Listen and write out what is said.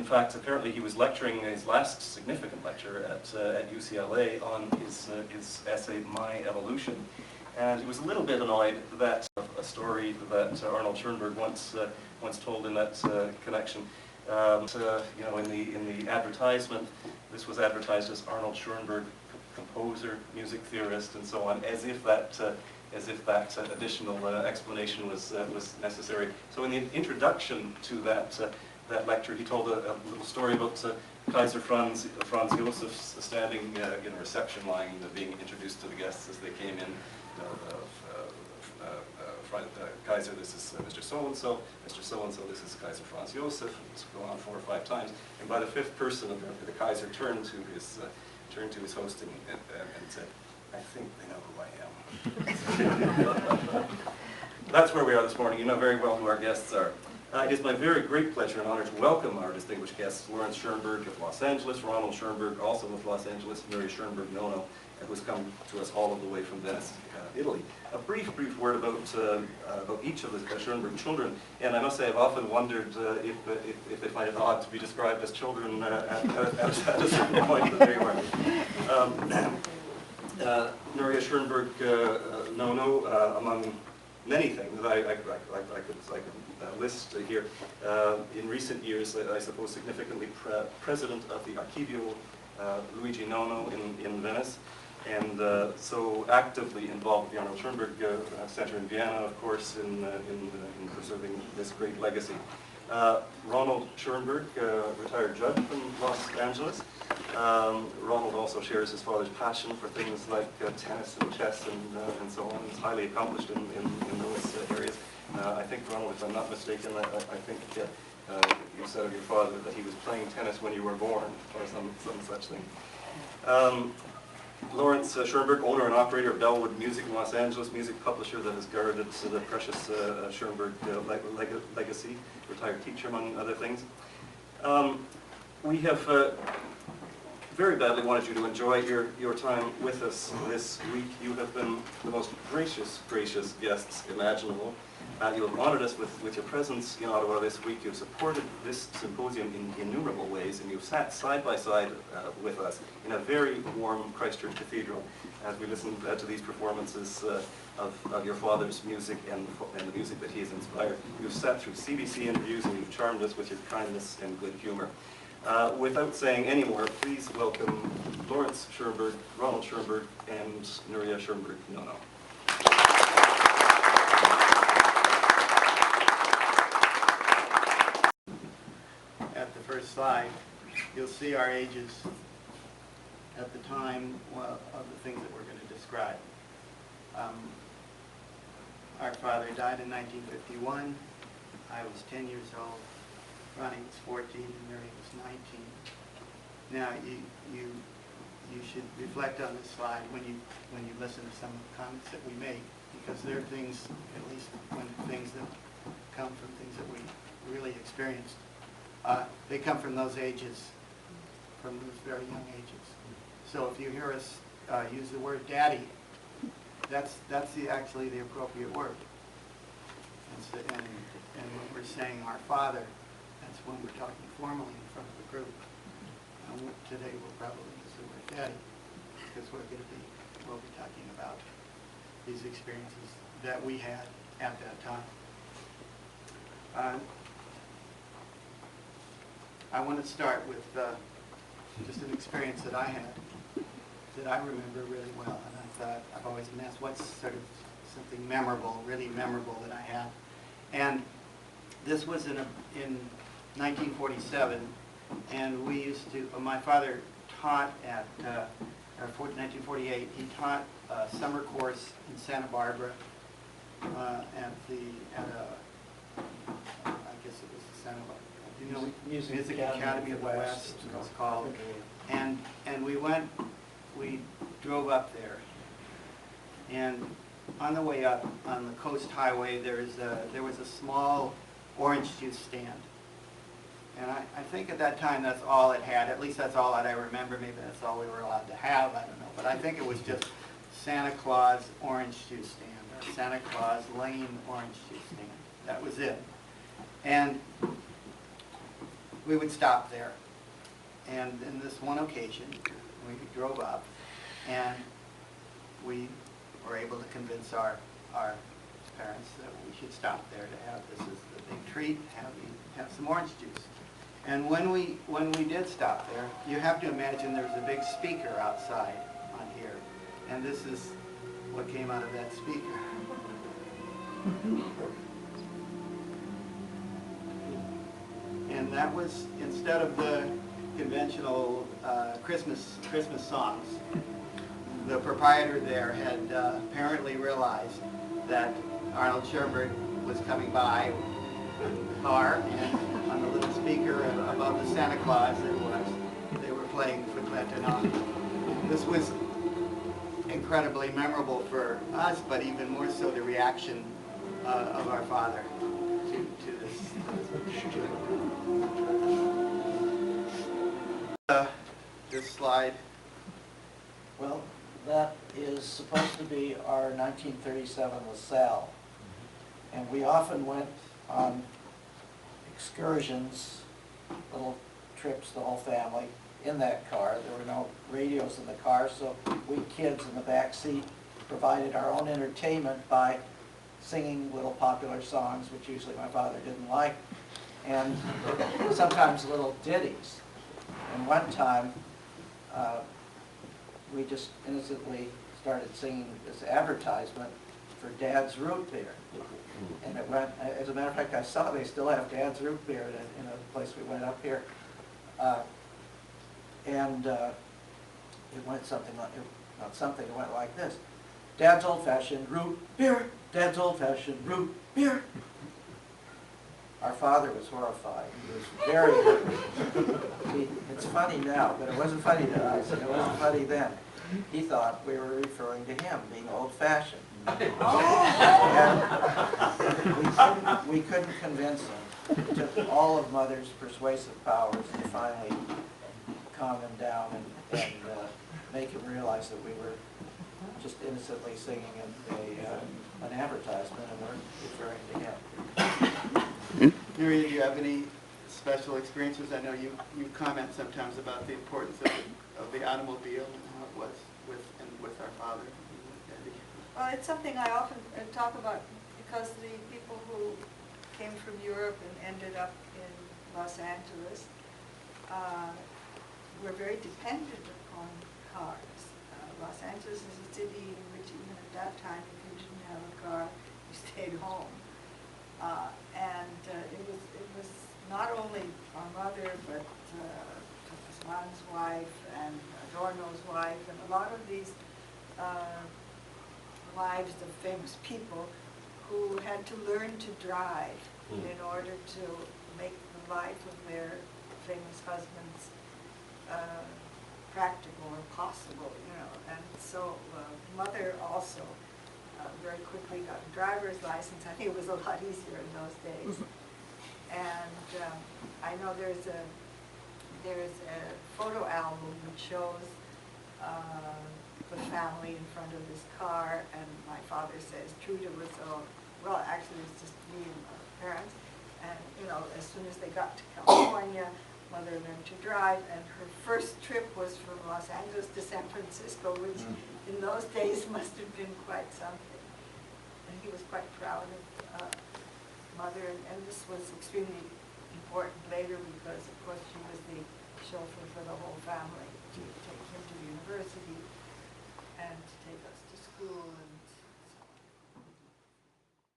fact, apparently he was lecturing his last significant lecture at UCLA on his essay, My Evolution. And he was a little bit annoyed that a story that Arnold Schoenberg once told in that connection. You know, in the advertisement, this was advertised as Arnold Schoenberg, composer, music theorist, and so on, as if that additional explanation was necessary. So in the introduction to that lecture, he told a little story about Kaiser Franz Josef standing in a reception line, being introduced to the guests as they came in. Kaiser, this is Mr. So-and-so, Mr. So-and-so, this is Kaiser Franz Josef. Let's go on 4 or 5 times. And by the 5th person, the Kaiser turned to his host and said, I think they know who I am. That's where we are this morning. You know very well who our guests are. It is my very great pleasure and honor to welcome our distinguished guests, Lawrence Schoenberg of Los Angeles, Ronald Schoenberg, also of Los Angeles, Nuria Schoenberg-Nono, who's come to us all of the way from Venice, Italy. A brief word about each of the Schoenberg children, and I must say I've often wondered if they find it odd to be described as children at a certain point, but there you are. Nuria Schoenberg-Nono, among many things that I could list here, in recent years, I suppose significantly president of the Archivio Luigi Nono in Venice, and so actively involved with the Arnold Schoenberg Center in Vienna, of course, in preserving this great legacy. Ronald Schoenberg, retired judge from Los Angeles. Ronald also shares his father's passion for things like tennis and chess and so on. He's highly accomplished in those areas. I think, Ronald, if I'm not mistaken, I think you said of your father that he was playing tennis when you were born, or some such thing. Lawrence Schoenberg, owner and operator of Bellwood Music in Los Angeles, music publisher that has guarded the precious Schoenberg legacy, retired teacher among other things. We have very badly wanted you to enjoy your time with us this week. You have been the most gracious guests imaginable. You have honored us with your presence in Ottawa this week. You've supported this symposium in innumerable ways, and you've sat side by side with us in a very warm Christchurch Cathedral as we listened to these performances of your father's music and the music that he has inspired. You've sat through CBC interviews, and you've charmed us with your kindness and good humor. Without saying any more, please welcome Lawrence Schoenberg, Ronald Schoenberg, and Nuria Schoenberg-Nono. At the first slide, you'll see our ages at the time of the things that we're going to describe. Our father died in 1951. I was 10 years old. Ronnie was 14 and Mary was 19. Now you should reflect on this slide when you listen to some of the comments that we make, because there are things, at least things that come from things that we really experienced. They come from those ages, from those very young ages. So if you hear us use the word daddy, that's actually the appropriate word. And when we're saying our father, that's when we're talking formally in front of the group. Today we'll probably use the word daddy, because we'll be talking about these experiences that we had at that time. I want to start with just an experience that I had that I remember really well, and I thought I've always been asked what's sort of something memorable, really memorable that I had. And this was in 1947, and we used to. My father taught at 1948. He taught a summer course in Santa Barbara at I guess it was the Santa Barbara. You know, Music Academy of the West, it was called. And we drove up there. And on the way up, on the Coast Highway, there was a small orange juice stand. And I think at that time that's all it had. At least that's all that I remember. Maybe that's all we were allowed to have. I don't know. But I think it was just Santa Claus orange juice stand, or Santa Claus Lane orange juice stand. That was it. And we would stop there. And in this one occasion, we drove up, and we were able to convince our parents that we should stop there to have this as the big treat, have some orange juice. And when we did stop there, you have to imagine there's a big speaker outside on here, and this is what came out of that speaker. And that was, instead of the conventional Christmas songs, the proprietor there had apparently realized that Arnold Schoenberg was coming by in the car, and on the little speaker above the Santa Claus they were playing Footlet. This was incredibly memorable for us, but even more so the reaction of our father to this. This slide. Well, that is supposed to be our 1937 LaSalle. And we often went on excursions, little trips, the whole family, in that car. There were no radios in the car, so we kids in the back seat provided our own entertainment by singing little popular songs, which usually my father didn't like, and sometimes little ditties. And one time, we just innocently started singing this advertisement for Dad's Root Beer. And it went, as a matter of fact, I saw they still have Dad's Root Beer in a place we went up here. It went something like, not something, it went like this. Dad's old-fashioned root beer, Dad's old-fashioned root beer. Our father was horrified. He was very hurt. It's funny now, but it wasn't funny to us, and it wasn't funny then. He thought we were referring to him being old-fashioned. And we couldn't convince him. It took all of Mother's persuasive powers to finally calm him down and make him realize that we were just innocently singing an advertisement and weren't referring to him. Nuria, do you have any special experiences? I know you comment sometimes about the importance of the automobile and how it was with our father. Well, it's something I often talk about because the people who came from Europe and ended up in Los Angeles were very dependent upon cars. Los Angeles is a city in which even at that time, if you didn't have a car, you stayed home. It was not only our mother, but Guzman's wife and Adorno's wife, and a lot of these lives of famous people who had to learn to drive in order to make the life of their famous husbands practical or possible, you know. And so Mother also very quickly got a driver's license. I think it was a lot easier in those days. And I know there's a photo album which shows the family in front of this car, and my father says Truda was, well, actually it was just me and my parents, and you know, as soon as they got to California, Mother learned to drive, and her first trip was from Los Angeles to San Francisco, which in those days must have been quite something. And he was quite proud of Mother, and this was extremely important later because, of course, she was the chauffeur for the whole family to take him to the university.